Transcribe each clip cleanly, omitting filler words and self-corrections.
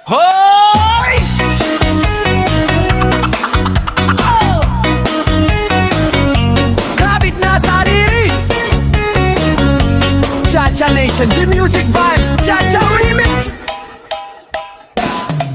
Hoy! Oh! Kapit na sa diri Cha-Cha Nation, G-Music Vibes, Cha-Cha Remix.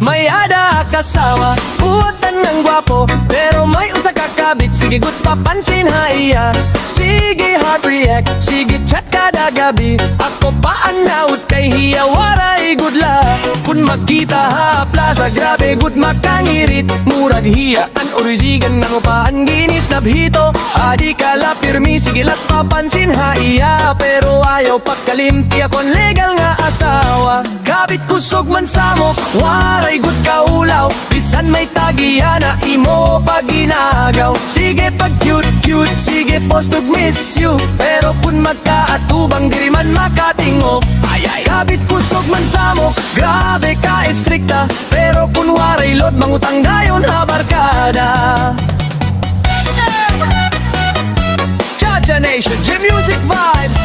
May ada kasawa, buutan ng gwapo, pero may usa ka kabit. Sige gut papansin ha iya, sige heart react, sige chat kada gabi. Ako pa ang naut kay hiya, waray good la. Kung magkita ha plaza, grabe good makangirit. Murag hiya, an orisigan ng upaan ginis na bhito. Adi ka la pirmi, sige lat papansin ha iya, pero ayaw pagkalimti akong legal nga asawa. Kabit kusog man samok, waray good kaulaw. Bisan may tagiya na imo pag ginagaw. Sige pag cute, sige post og miss you. Pero kung magkaatubang diri man makatingog. Ay, kabit kusog man samok, grabe ka estrikta. Pero kung waray load, mangutang dayon ha barkada. Cha-Cha Nation, G-Music Vibes.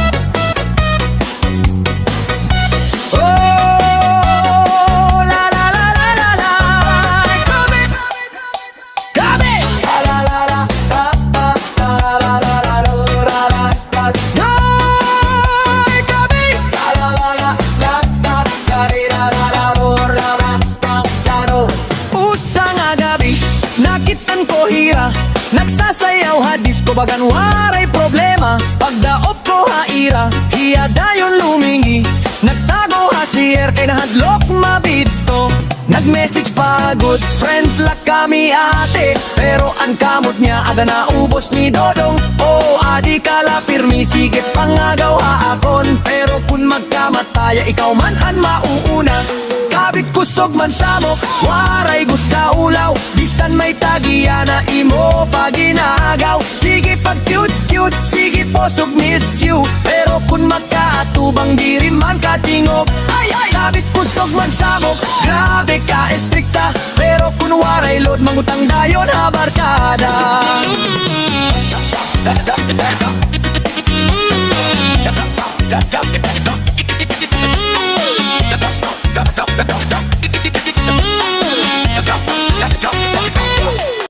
Nakitan ko hira, nagsasayaw ha disco bagan waray problema. Pagdaop ko ha ira, hiya dayon lumingi. Nagtago ha siyer kay nahadlok mabits to. Nag-message pa good friends la kami ate, pero ang kamot niya ada na ubos ni Dodong. Oh adi kala pirmi, sige pangagaw ha akon. Pero kung magkamataya ikaw man an mauuna. Kabit kusog man samok, waray gut kaulaw. Bisan may tagiya na imo pag ginagaw. Sige pag cute, sige post og miss you. Pero kung magkaatubang diri man katingog. Ay, kabit kusog man samok, grabe ka estrikta. Pero kung waray load, mangutang dayon ha barkada.